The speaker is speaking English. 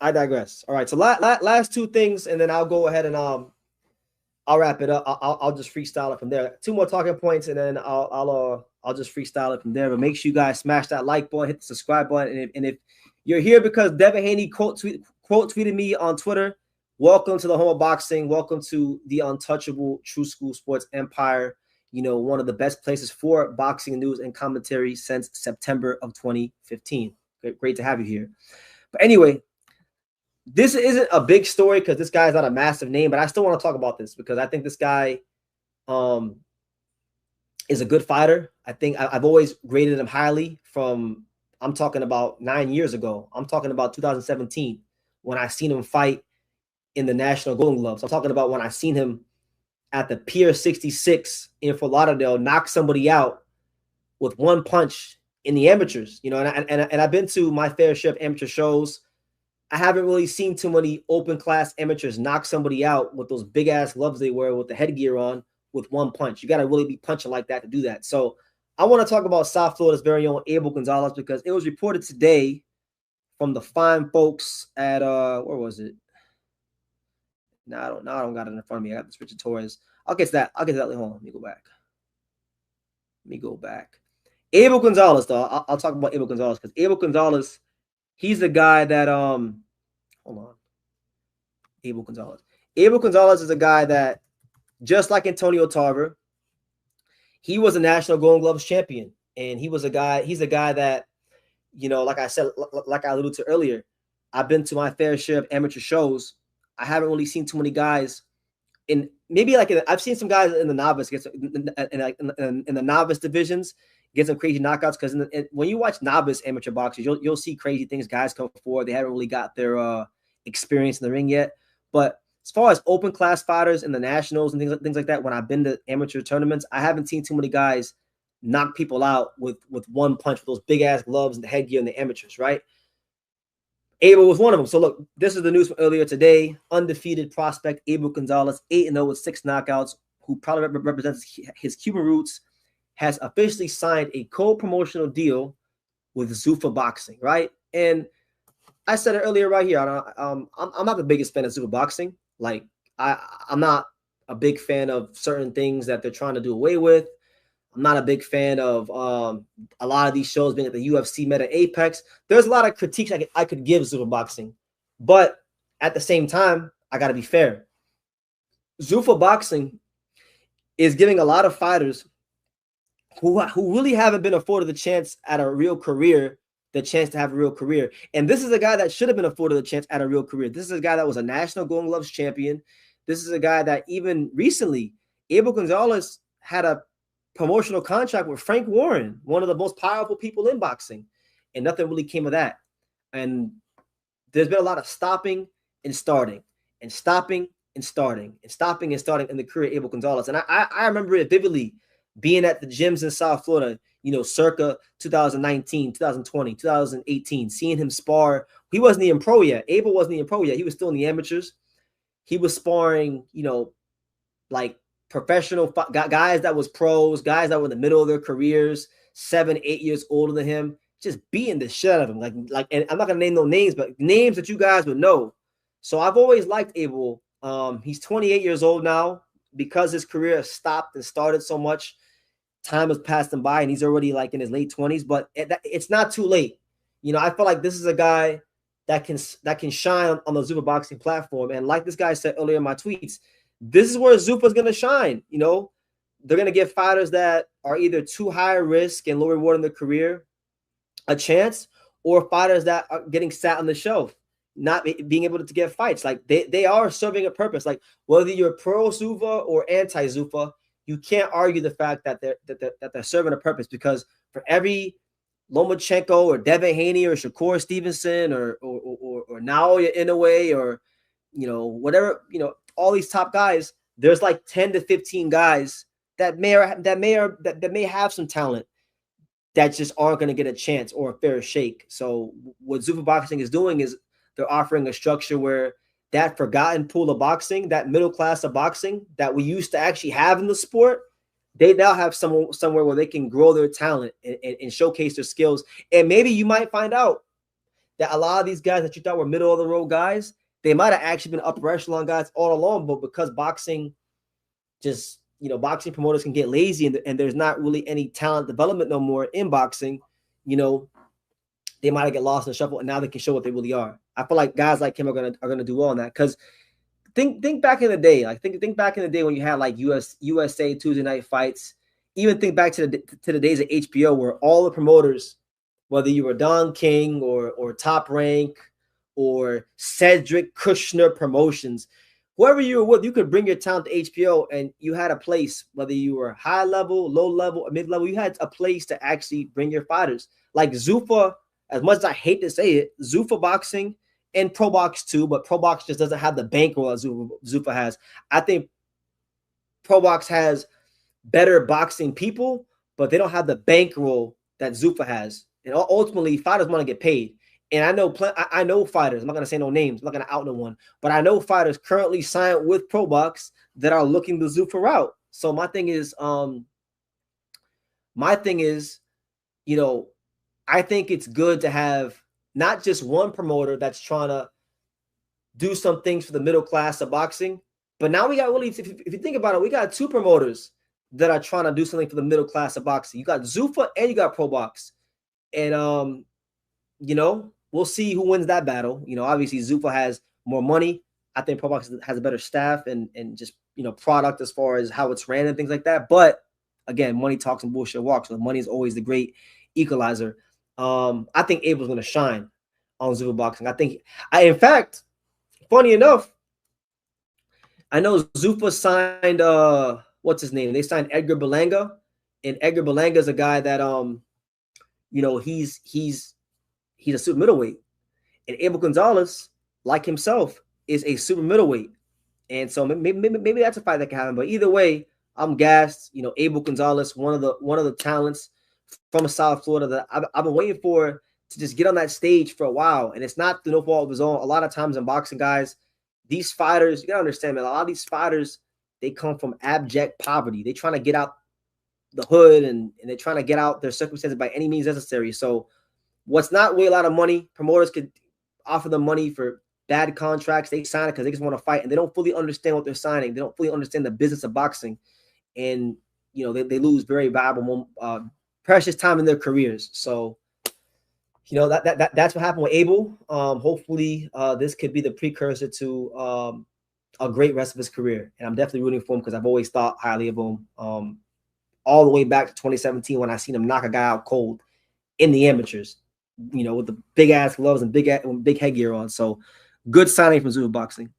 I digress. All right. So last two things, and then I'll go ahead and I'll wrap it up. I'll just freestyle it from there. Two more talking points, and then I'll just freestyle it from there. But make sure you guys smash that like button, hit the subscribe button, and if you're here because Devin Haney quote tweeted me on Twitter, welcome to the home of boxing. Welcome to the untouchable True School Sports Empire. You know, one of the best places for boxing news and commentary since September of 2015. Great to have you here. But anyway, this isn't a big story because this guy's not a massive name, but I still want to talk about this because I think this guy is a good fighter. I think I've always graded him highly from, I'm talking about 9 years ago. I'm talking about 2017 when I seen him fight in the National Golden Gloves. I'm talking about when I seen him at the Pier 66 in Fort Lauderdale knock somebody out with one punch in the amateurs, you know, and I've been to my fair share of amateur shows. I haven't really seen too many open class amateurs knock somebody out with those big ass gloves they wear with the headgear on with one punch. You got to really be punching like that to do that. So I want to talk about South Florida's very own Able Gonzalez because it was reported today from the fine folks at where was it? No, I don't got it in front of me. I got this Richard Torres. I'll get to that. Hold on. Let me go back. Abel Gonzalez, though. I'll talk about Abel Gonzalez because Abel Gonzalez, he's the guy that hold on. Abel Gonzalez. Abel Gonzalez is a guy that, just like Antonio Tarver, he was a National Golden Gloves champion. And he's a guy that, you know, like I said, like I alluded to earlier, I've been to my fair share of amateur shows. I haven't really seen too many guys I've seen some guys in the novice in the novice divisions get some crazy knockouts because when you watch novice amateur boxers, you'll see crazy things. Guys come forward, they haven't really got their experience in the ring yet. But as far as open class fighters in the nationals and things like that, when I've been to amateur tournaments, I haven't seen too many guys knock people out with one punch with those big ass gloves and the headgear in the amateurs, right? Abel was one of them. So look, this is the news from earlier today. Undefeated prospect Abel Gonzalez, 8-0 with 6 knockouts, who probably represents his Cuban roots, has officially signed a co-promotional deal with Zuffa Boxing, right? And I said it earlier right here. I'm not the biggest fan of Zuffa Boxing. Like, I'm not a big fan of certain things that they're trying to do away with. I'm not a big fan of a lot of these shows being at the UFC, Meta, Apex. There's a lot of critiques I could give Zuffa Boxing. But at the same time, I got to be fair. Zuffa Boxing is giving a lot of fighters who really haven't been afforded the chance at a real career, the chance to have a real career. And this is a guy that should have been afforded the chance at a real career. This is a guy that was a National Golden Gloves champion. This is a guy that even recently, Abel Gonzalez had a promotional contract with Frank Warren, one of the most powerful people in boxing, and nothing really came of that. And there's been a lot of stopping and starting and stopping and starting and stopping and starting in the career of Abel Gonzalez. And I remember it vividly being at the gyms in South Florida, you know, circa 2019, 2020, 2018, seeing him spar. He wasn't even pro yet. Abel wasn't even pro yet. He was still in the amateurs. He was sparring, you know, like professional guys that was pros, guys that were in the middle of their careers, 7-8 years older than him, just beating the shit out of him. Like, and I'm not gonna name no names, but names that you guys would know. So I've always liked Abel. He's 28 years old now. Because his career has stopped and started so much, time has passed him by, and he's already like in his late 20s. But it's not too late. You know, I feel like this is a guy that can shine on the Zuffa Boxing platform. And like this guy said earlier in my tweets, this is where Zuffa is going to shine. You know, they're going to give fighters that are either too high risk and low reward in their career a chance, or fighters that are getting sat on the shelf, not being able to get fights. Like they are serving a purpose. Like whether you're pro Zuffa or anti Zuffa, you can't argue the fact that they're serving a purpose, because for every Lomachenko or Devin Haney or Shakur Stevenson or Naoya Inoue or, you know, whatever, you know, all these top guys, there's like 10 to 15 guys that may have some talent that just aren't going to get a chance or a fair shake. So what Zuffa Boxing is doing is they're offering a structure where that forgotten pool of boxing, that middle class of boxing that we used to actually have in the sport, they now have somewhere where they can grow their talent and showcase their skills. And maybe you might find out that a lot of these guys that you thought were middle of the road guys, they might have actually been upper echelon guys all along, but because boxing just, boxing promoters can get lazy and there's not really any talent development no more in boxing, they might get lost in the shuffle, and now they can show what they really are. I feel like guys like him are gonna do well in that, because think back in the day, like think back in the day when you had like USA Tuesday night fights. Even think back to the days of HBO, where all the promoters, whether you were Don King or Top Rank or Cedric Kushner Promotions, whoever you were with, you could bring your talent to HBO, and you had a place, whether you were high level, low level, or mid level, you had a place to actually bring your fighters. Like Zuffa, as much as I hate to say it, Zuffa Boxing and Pro Box too, but Pro Box just doesn't have the bankroll that Zuffa has. I think Pro Box has better boxing people, but they don't have the bankroll that Zuffa has. And ultimately, fighters want to get paid. And I know fighters. I'm not going to say no names. I'm not going to out no one. But I know fighters currently signed with Pro Box that are looking the Zuffa route. So my thing is, I think it's good to have not just one promoter that's trying to do some things for the middle class of boxing, but now we got really, if you think about it, we got two promoters that are trying to do something for the middle class of boxing. You got Zuffa and you got Pro Box. And, we'll see who wins that battle. Obviously Zuffa has more money. I think Pro Box has a better staff and just, product as far as how it's ran and things like that. But again, money talks and bullshit walks. So money is always the great equalizer. I think Abel's going to shine on Zuffa Boxing. In fact, funny enough, I know Zuffa signed, what's his name? They signed Edgar Berlanga, and Edgar Berlanga is a guy that, he's a super middleweight, and Abel Gonzalez, like himself, is a super middleweight, and so maybe that's a fight that can happen. But either way, I'm gassed. Abel Gonzalez, one of the talents from South Florida that I've been waiting for to just get on that stage for a while, and it's not through no fault of his own. A lot of times in boxing, guys, these fighters, you gotta understand, man, a lot of these fighters, they come from abject poverty. They're trying to get out the hood and they're trying to get out their circumstances by any means necessary. So what's not really a lot of money, promoters could offer them money for bad contracts. They sign it because they just want to fight, and they don't fully understand what they're signing. They don't fully understand the business of boxing. And, they lose very valuable, precious time in their careers. So, that's what happened with Abel. Hopefully this could be the precursor to a great rest of his career. And I'm definitely rooting for him because I've always thought highly of him. All the way back to 2017 when I seen him knock a guy out cold in the amateurs, with the big ass gloves and big headgear on. So good signing from Zuffa Boxing.